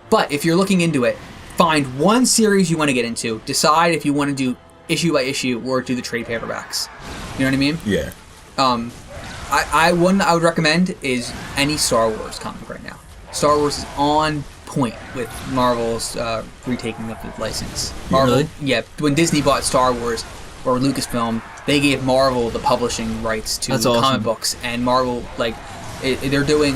But if you're looking into it, find one series you want to get into. Decide if you want to do issue by issue or do the trade paperbacks. You know what I mean? Yeah. One I would recommend is any Star Wars comic right now. Star Wars is on point with Marvel's retaking of the license. Marvel, really? Yeah. When Disney bought Star Wars or Lucasfilm, they gave Marvel the publishing rights to comic books, and Marvel they're doing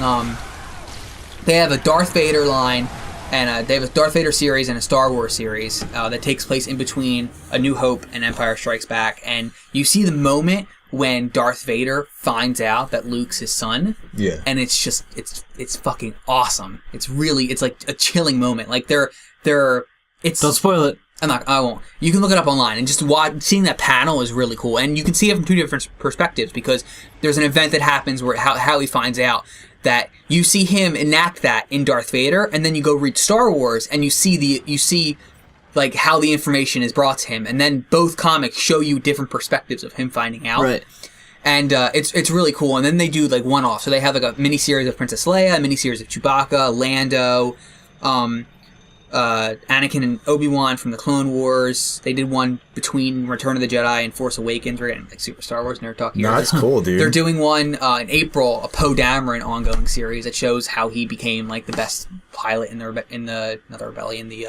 they have a Darth Vader line. And they have a Darth Vader series and a Star Wars series that takes place in between A New Hope and Empire Strikes Back. And you see the moment when Darth Vader finds out that Luke's his son. Yeah. And it's just, it's fucking awesome. It's like a chilling moment. Like it's... Don't spoil it. I won't. You can look it up online, and just seeing that panel is really cool. And you can see it from two different perspectives, because there's an event that happens where how he finds out that you see him enact that in Darth Vader, and then you go read Star Wars, and you see like how the information is brought to him, and then both comics show you different perspectives of him finding out. Right. And it's really cool. And then they do like one-off. So they have like a mini-series of Princess Leia, a mini-series of Chewbacca, Lando, Anakin and Obi-Wan from the Clone Wars. They did one between Return of the Jedi and Force Awakens. We're getting like Super Star Wars nerd talk here. That's cool, dude. They're doing one in April, a Poe Dameron ongoing series that shows how he became like the best pilot in the not the rebellion, the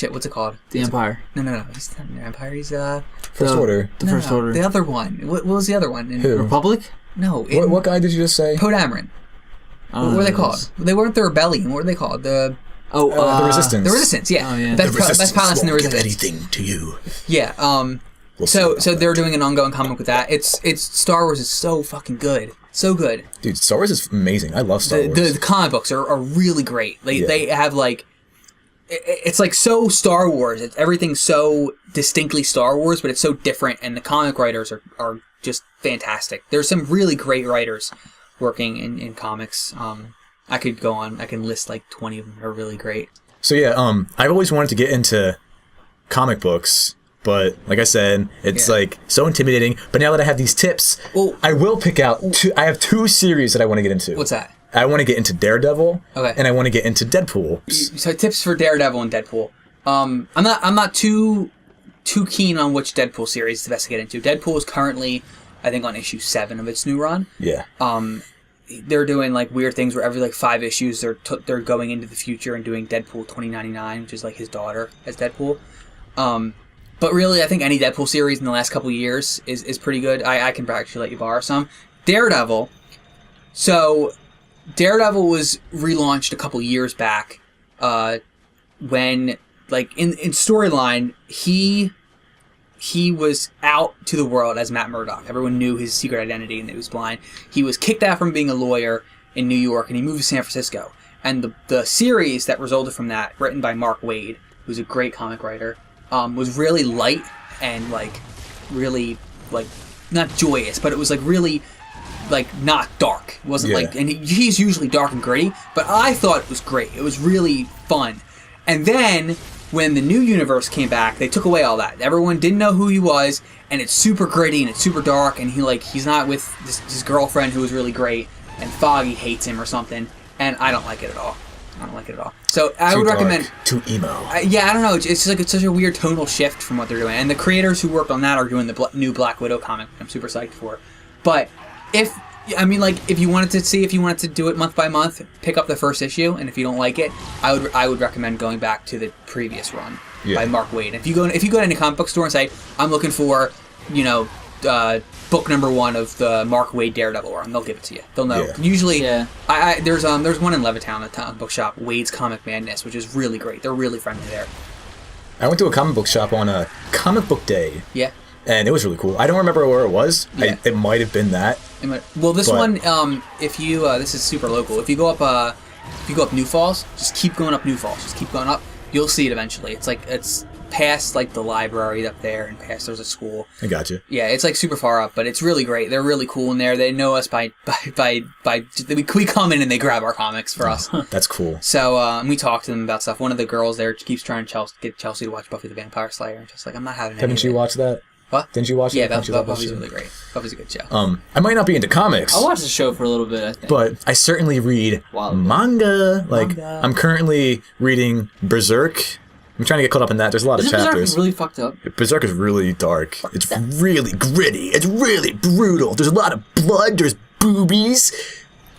what's it called? The Empire. No. He's not in the Empire. He's First Order. The First Order. The other one. What was the other one? Who? Republic? No. What guy did you just say? Poe Dameron. What were they called? They weren't the Rebellion. What were they called? The Resistance. The Resistance, yeah. Oh, yeah. Best pilots in the Resistance. Anything to you. Yeah. So they're doing an ongoing comic with that. It's Star Wars is so fucking good. So good. Dude, Star Wars is amazing. I love Star Wars. The comic books are really great. They have like, it's like so Star Wars. Everything's so distinctly Star Wars, but it's so different, and the comic writers are just fantastic. There's some really great writers working in comics. I could go on. I can list like 20 of them that are really great. So yeah, I've always wanted to get into comic books, but like I said, it's like so intimidating. But now that I have these tips, I will pick out I have two series that I want to get into. What's that? I want to get into Daredevil, okay, and I want to get into Deadpool. So tips for Daredevil and Deadpool. I'm not too keen on which Deadpool series is the best to get into. Deadpool is currently, I think, on issue 7 of its new run. Yeah. They're doing like weird things where every like 5 issues they're going into the future and doing Deadpool 2099, which is like his daughter as Deadpool. But really, I think any Deadpool series in the last couple of years is pretty good. I can actually let you borrow some. Daredevil. So Daredevil was relaunched a couple years back when, like, in storyline, he was out to the world as Matt Murdock. Everyone knew his secret identity and that he was blind. He was kicked out from being a lawyer in New York, and he moved to San Francisco. And the series that resulted from that, written by Mark Waid, who's a great comic writer, was really light and, like, really, like, not joyous, but it was, like, really, like, not dark. It wasn't like, and he's usually dark and gritty, but I thought it was great. It was really fun. And then when the new universe came back, they took away all that. Everyone didn't know who he was, and it's super gritty and it's super dark, and he's not with his girlfriend who was really great, and Foggy hates him or something, and I don't like it at all. So I would recommend too emo. I don't know. It's like it's such a weird tonal shift from what they're doing, and the creators who worked on that are doing the new Black Widow comic, which I'm super psyched for. But if you wanted to do it month by month, pick up the first issue, and if you don't like it, I would recommend going back to the previous run by Mark Waid. If you go to any comic book store and say, I'm looking for, book number 1 of the Mark Waid Daredevil run, they'll give it to you. They'll know. Usually, there's one in Levittown, a comic book shop, Waid's Comic Madness, which is really great. They're really friendly there. I went to a comic book shop on a comic book day. Yeah. And it was really cool. I don't remember where it was. Yeah. It might have been that. Well, this one, if you, this is super local. If you go up New Falls, just keep going up New Falls. Just keep going up. You'll see it eventually. It's past like the library up there, and past there's a school. I got you. Yeah, it's like super far up, but it's really great. They're really cool in there. They know us by we come in and they grab our comics for us. That's cool. So and we talk to them about stuff. One of the girls there keeps trying to get Chelsea to watch Buffy the Vampire Slayer, and just like, I'm not having it. Haven't you watched that? What? Didn't you watch it? Yeah, Buffy's really great. Buffy's a good show. I might not be into comics. I'll watch the show for a little bit, I think. But I certainly read manga. I'm currently reading Berserk. I'm trying to get caught up in that. There's a lot of chapters. Berserk really fucked up? Berserk is really dark. It's really gritty. It's really brutal. There's a lot of blood. There's boobies.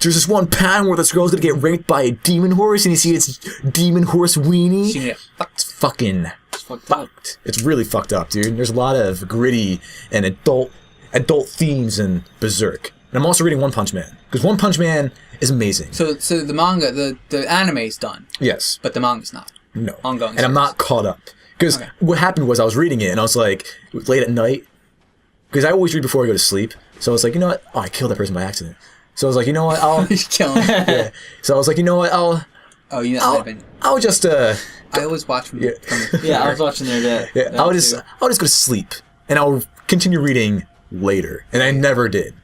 There's this one panel where this girl's gonna get raped by a demon horse, and you see its demon horse weenie. It's fucking fucked. It's really fucked up, dude. There's a lot of gritty and adult themes in Berserk. And I'm also reading One Punch Man, because One Punch Man is amazing. So the manga, the anime's done. Yes. But the manga's not. No. Ongoing. And I'm not caught up. Because what happened was I was reading it, and I was like, late at night, because I always read before I go to sleep. So I was like, you know what? Oh, I killed that person by accident. So I was like, you know what? I'll... He's killing him. Yeah. So I was like, you know what? I would just I always watch from I was watching there. I'll just go to sleep and I'll continue reading later, and I never did.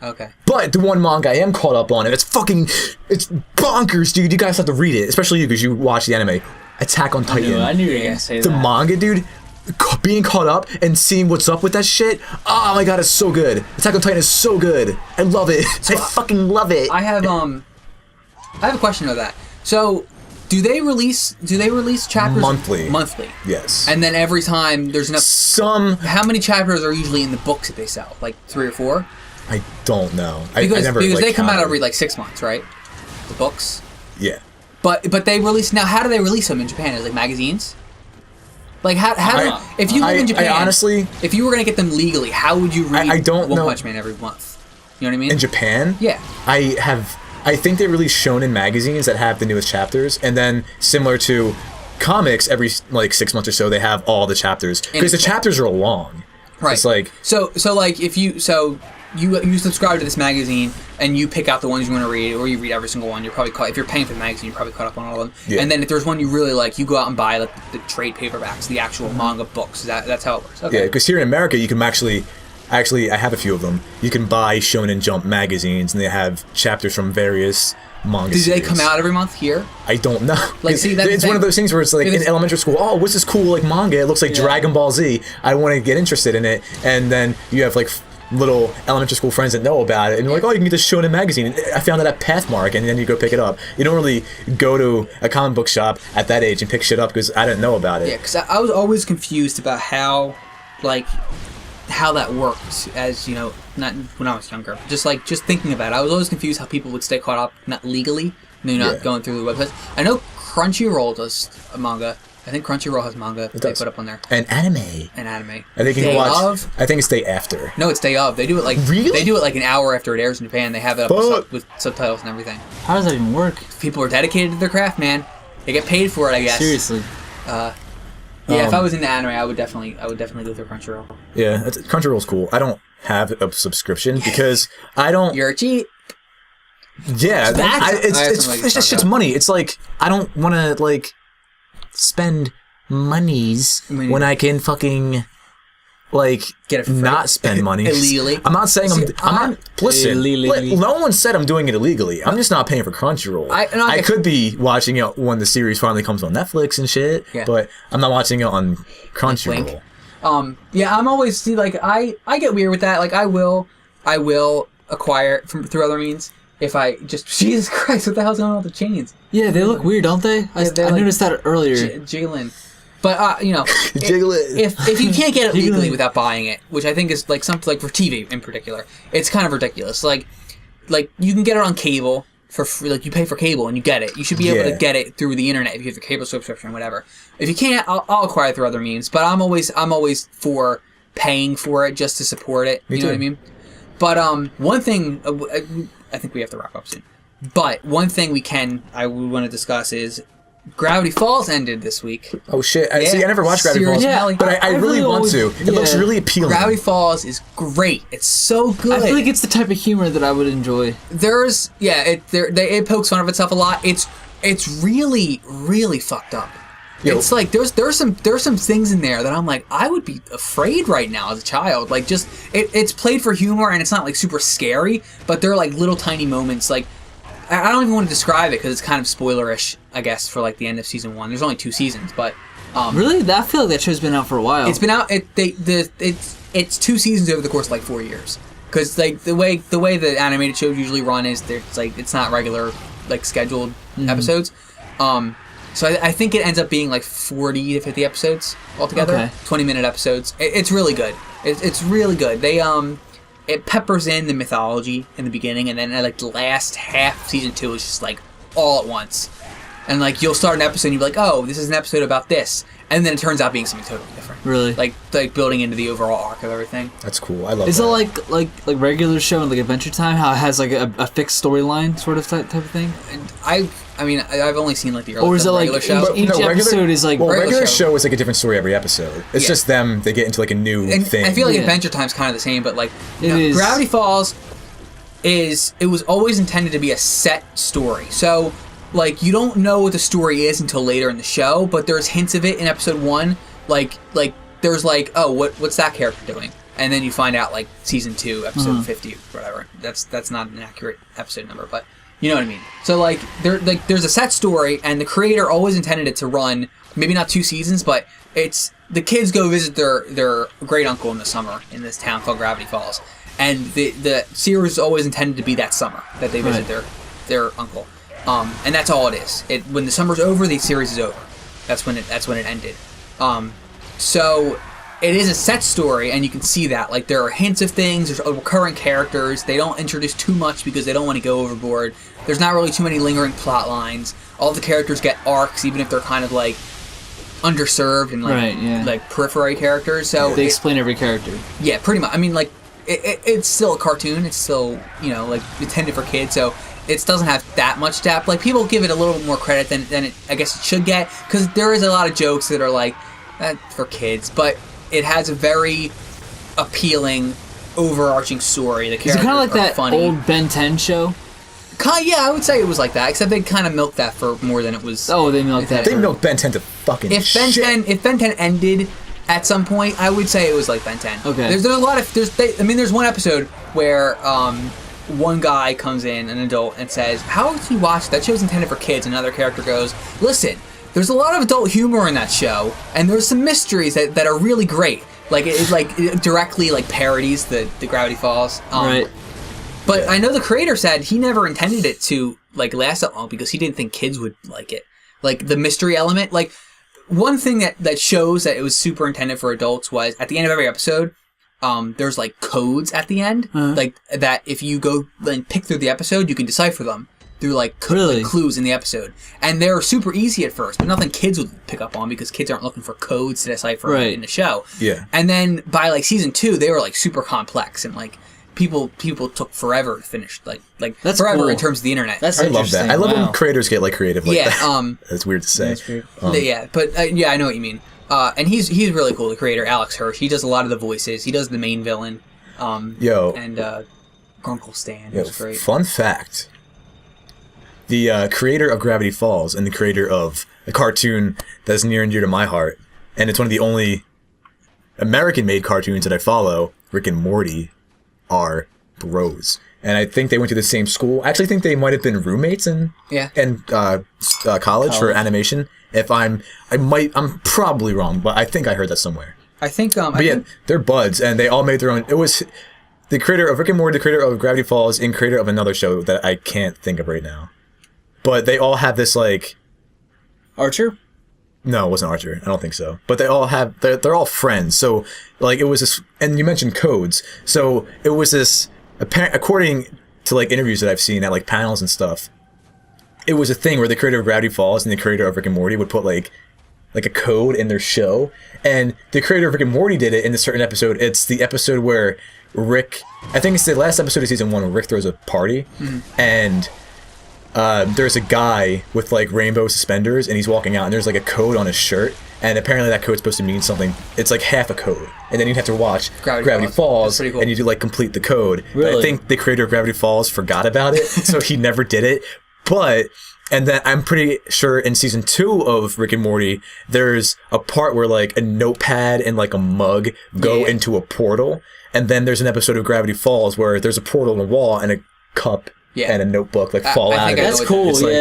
Okay. But the one manga I am caught up on, and it's bonkers, dude. You guys have to read it, especially you because you watch the anime. Attack on Titan. I knew you were gonna say the that. manga, dude. Being caught up and seeing what's up with that shit. Oh my god, it's so good. Attack on Titan is so good. I love it. I fucking love it. I have a question about that. So, do they release chapters monthly? Monthly. Yes. And then every time there's enough. How many chapters are usually in the books that they sell? Like 3 or 4? I don't know. Because I never, they come out counted. every like 6 months, right? The books. Yeah. But they release now. How do they release them in Japan? Is it like magazines? Like if you live in Japan, honestly, if you were gonna get them legally, how would you read I don't One know. Punch Man every month? You know what I mean? In Japan? Yeah. I think they release shonen magazines that have the newest chapters, and then similar to comics, every like 6 months or so they have all the chapters because the chapters are long. Right. It's like so like if you subscribe to this magazine and you pick out the ones you want to read, or you read every single one. You're probably if you're paying for the magazine, you're probably caught up on all of them. Yeah. And then if there's one you really like, you go out and buy like the trade paperbacks, the actual manga books. That's how it works. Okay. Yeah, because here in America you can actually I have a few of them. You can buy Shonen Jump magazines, and they have chapters from various manga Do they series. come out every month here? I don't know. Like, see, that's it's the one of thing. those things where it's like in elementary school. Oh, what's this cool like manga? It looks like Dragon Ball Z. I want to get interested in it, and then you have like little elementary school friends that know about it, and you're like, oh, you can get this Shonen magazine. I found it at Pathmark, and then you go pick it up. You don't really go to a comic book shop at that age and pick shit up because I didn't know about it. Yeah, because I was always confused about how that worked, as you know, not when I was younger. Just thinking about it, I was always confused how people would stay caught up, not legally, not going through the websites. I know Crunchyroll does a manga. I think Crunchyroll has manga that they put up on there. And anime. I think you can watch. I think it's day after. No, it's day of. They do it like really? They do it like an hour after it airs in Japan. They have it up with subtitles and everything. How does that even work? People are dedicated to their craft, man. They get paid for it, I guess. Seriously. If I was into anime, I would definitely go through Crunchyroll. Yeah, Crunchyroll's cool. I don't have a subscription because I don't. You're a cheat. Yeah, it's just shit's money. It's like I don't want to like spend monies when I can fucking like get it not spend money illegally. I'm not saying I'm not. Listen, no one said I'm doing it illegally. I'm just not paying for Crunchyroll. I could be watching it when the series finally comes on Netflix and shit, but I'm not watching it on Crunchyroll. I'm always I get weird with that. Like I will acquire it through other means. If I just Jesus Christ, what the hell's going on with the chains? Yeah, they look weird, don't they? I noticed that earlier. Jiggling. But if you can't get it legally without buying it, which I think is like something like for TV in particular, it's kind of ridiculous. Like you can get it on cable for free. Like you pay for cable and you get it. You should be able to get it through the internet if you have the cable subscription, whatever. If you can't, I'll acquire it through other means. But I'm always for paying for it just to support it. You know what I mean? But one thing I think we have to wrap up soon. But one thing we want to discuss is Gravity Falls ended this week. Oh shit! I never watched Gravity Falls, but I really want to. It looks really appealing. Gravity Falls is great. It's so good. I feel like it's the type of humor that I would enjoy. It pokes fun of itself a lot. It's really, really fucked up. It's like there's some things in there that I'm like, I would be afraid right now as a child. Like just it's played for humor and it's not like super scary, but there are like little tiny moments. Like I don't even want to describe it because it's kind of spoilerish, I guess, for like the end of season 1. There's only 2 seasons, but really, I feel like that show's been out for a while. It's been out. It's 2 seasons over the course of like 4 years. Because like the way the animated shows usually run is it's not regular like scheduled episodes. So I think it ends up being like 40 to 50 episodes altogether. Okay. 20-minute episodes. It's really good. It's really good. They it peppers in the mythology in the beginning, and then like the last half of season 2 is just like all at once. And like you'll start an episode and you'll be like, oh, this is an episode about this, and then it turns out being something totally different. Really? Like building into the overall arc of everything. That's cool. I love. Is it like regular show and like Adventure Time? How it has like a fixed storyline sort of type of thing? I mean, I've only seen like the early regular show. Each episode is like regular show is like a different story every episode. It's just them. They get into like a new thing. I feel like Adventure Time's kind of the same, but like Gravity Falls it was always intended to be a set story. So like you don't know what the story is until later in the show, but there's hints of it in episode 1. Like there's like, oh, what's that character doing? And then you find out like season 2, episode 50, whatever. That's not an accurate episode number, but you know what I mean. So like there's a set story, and the creator always intended it to run maybe not 2 seasons, but it's the kids go visit their great uncle in the summer in this town called Gravity Falls, and the series is always intended to be that summer that they visit their uncle, and that's all it is. When the summer's over, the series is over. That's when it ended. So it is a set story, and you can see that. Like, there are hints of things, there's recurring characters, they don't introduce too much because they don't want to go overboard. There's not really too many lingering plot lines. All the characters get arcs, even if they're kind of, like, underserved and, like, like periphery characters. So they explain every character. Yeah, pretty much. I mean, like, it's still a cartoon, it's still, you know, like, intended for kids, so it doesn't have that much depth. Like, people give it a little more credit than it, I guess it should get, because there is a lot of jokes that are, like, for kids, but it has a very appealing, overarching story. The characters is it kind of like that funny. Old Ben 10 show? Yeah, I would say it was like that, except they kind of milked that for more than it was. Oh, they milked that. They milked Ben 10 to fucking shit. If Ben 10 ended at some point, I would say it was like Ben 10. Okay. There's a lot of there's one episode where one guy comes in, an adult, and says, "How did you watch that show's intended for kids?" And another character goes, "Listen, there's a lot of adult humor in that show, and there's some mysteries that are really great. Like it directly like parodies the Gravity Falls." Right. But I know the creator said he never intended it to like last that long because he didn't think kids would like it. Like the mystery element. Like one thing that shows that it was super intended for adults was at the end of every episode, there's like codes at the end, like that if you go and pick through the episode, you can decipher them through like clues in the episode, and they're super easy at first, but nothing kids would pick up on because kids aren't looking for codes to decipher in the show. Yeah, and then by like season 2, they were like super complex and like. People took forever to finish, like that's forever cool. in terms of the internet. That's I love that. I love when creators get like creative like that. That's weird to say. Yeah, but yeah, I know what you mean. And he's really cool. The creator, Alex Hirsch, he does a lot of the voices. He does the main villain. And Grunkle Stan, who's great. Fun fact: the creator of Gravity Falls and the creator of a cartoon that's near and dear to my heart, and it's one of the only American-made cartoons that I follow, Rick and Morty, are bros, and I think they went to the same school. I actually think they might have been roommates in college for animation. I'm probably wrong, but I think I heard that somewhere. I think, they're buds, and they all made their own. It was the creator of Rick and Morty, the creator of Gravity Falls, and creator of another show that I can't think of right now. But they all have this like Archer. No, it wasn't Archer. I don't think so. But they all have, they're all friends. So, like, it was this, and you mentioned codes. So, it was this, according to, like, interviews that I've seen at, like, panels and stuff, it was a thing where the creator of Gravity Falls and the creator of Rick and Morty would put, like a code in their show. And the creator of Rick and Morty did it in a certain episode. It's the episode where Rick, I think it's the last episode of season 1 where Rick throws a party. And there's a guy with like rainbow suspenders and he's walking out and there's like a code on his shirt and apparently that code's supposed to mean something. It's like half a code and then you'd have to watch Gravity Falls cool. And you do like complete the code. Really? But I think the creator of Gravity Falls forgot about it so he never did it. But and then I'm pretty sure in season 2 of Rick and Morty there's a part where like a notepad and like a mug go into a portal, and then there's an episode of Gravity Falls where there's a portal in the wall and a cup and a notebook like fall out of it. That's cool. It's like,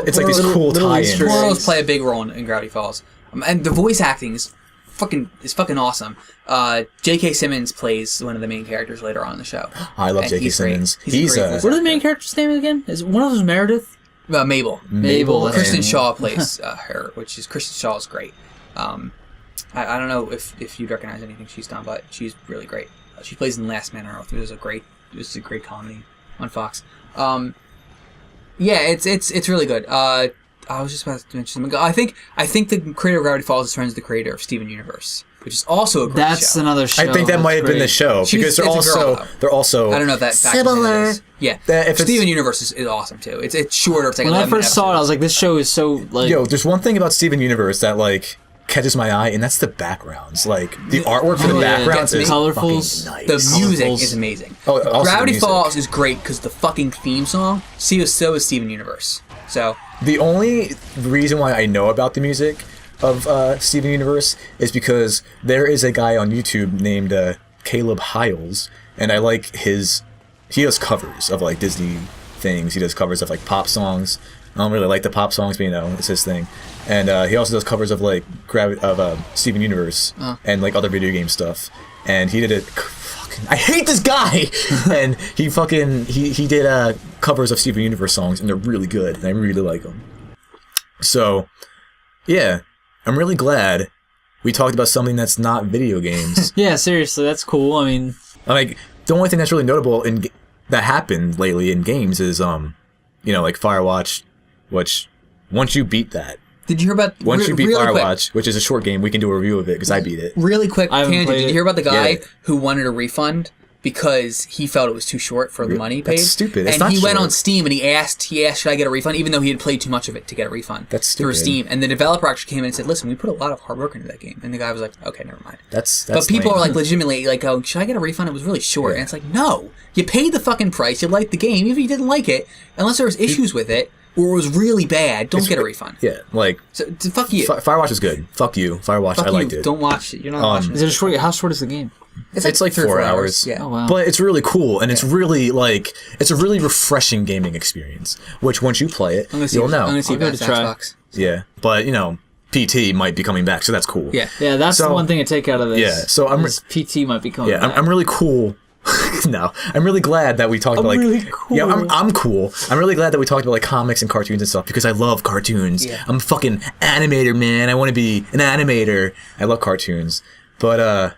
it's like these cool tie-ins. Portals play a big role in Gravity Falls, and the voice acting is fucking awesome. J.K. Simmons plays one of the main characters later on in the show. I love J.K. Simmons. He's what are the main characters' names again? Is one of those Meredith? Mabel. Kristen Shaw plays her, which is Kristen Shaw is great. I don't know if you'd recognize anything she's done, but she's really great. She plays in Last Man on Earth. It was a great comedy on Fox. It's really good. I was just about to mention something. I think the creator of Gravity Falls is friends with the creator of Steven Universe, which is also a great show. That's another show. I think that might have been the show because they're also I don't know if that similar. Yeah, Steven Universe is awesome too. It's shorter. It's like when I first saw it, I was like, this show is so like. Yo, there's one thing about Steven Universe that like catches my eye, and that's the backgrounds. Like the artwork for the backgrounds is colorfuls. Nice. The music is amazing. Gravity Falls is great because the fucking theme song. So is Steven Universe. So the only reason why I know about the music of Steven Universe is because there is a guy on YouTube named Caleb Hiles, and I like he does covers of like Disney things. He does covers of like pop songs. I don't really like the pop songs, but it's his thing. And he also does covers of like Steven Universe and like other video game stuff. And he did it. I hate this guy. And he did covers of Steven Universe songs, and they're really good. And I really like them. So, yeah, I'm really glad we talked about something that's not video games. Yeah, seriously, that's cool. I mean, like the only thing that's really notable that happened lately in games is like Firewatch, which once you beat that. Did you hear about once you beat really Firewatch, quick, which is a short game, we can do a review of it because I beat it. Really quick tangent. Did you hear about the guy Yeah. who wanted a refund because he felt it was too short for the money he paid? That's stupid. It's and not he went short. on Steam and he asked, should I get a refund, even though he had played too much of it to get a refund. That's Through stupid. Steam, and the developer actually came in and said, "Listen, we put a lot of hard work into that game." And the guy was like, "Okay, never mind." That's but people lame. are like legitimately like, "Oh, should I get a refund? It was really short." Yeah. And it's like, no, you paid the fucking price. You liked the game, even if you didn't like it, unless there was issues with it or it was really bad. Don't get a refund. Yeah, like So fuck you. Firewatch is good. Fuck you, Firewatch. Fuck I liked you. it. Don't watch it. You're not watching is it. it a short? How short is the game? It's like 3 or 4 hours. Yeah. Oh wow. But it's really cool, and it's really like it's a really refreshing gaming experience. Which once you play it, you'll know. I'm gonna see I'll give if it that's a try. Xbox. Yeah, but PT might be coming back, so that's cool. Yeah. Yeah, that's the So- one thing I take out of this. Yeah, so PT might be coming. Yeah, back. I'm really cool. No, I'm really glad that we talked about like. really cool. Yeah, I'm cool. I'm really glad that we talked about like comics and cartoons and stuff because I love cartoons. Yeah. I'm a fucking animator, man. I want to be an animator. I love cartoons. But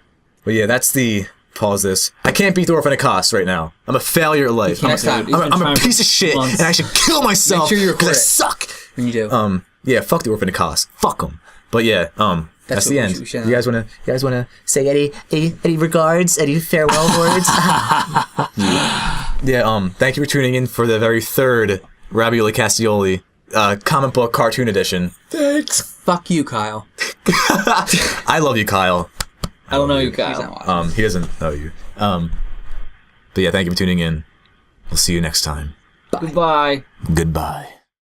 yeah, that's the pause. This I can't beat the Orphan of Kos right now. I'm a failure at life. Next time. He's been I'm a trying for piece of shit, months. and I should kill myself Make sure you because I record it. suck. When you do. Yeah, fuck the Orphan of Kos. Fuck them. But yeah, that's what the we end. should- You guys wanna say any regards, any farewell words? Yeah. Thank you for tuning in for the very third Ravioli Castioli comic book cartoon edition. Thanks. Fuck you, Kyle. I love you, Kyle. I don't know you, He's Kyle. not watching. He doesn't know you. But yeah, thank you for tuning in. We'll see you next time. Goodbye. Goodbye.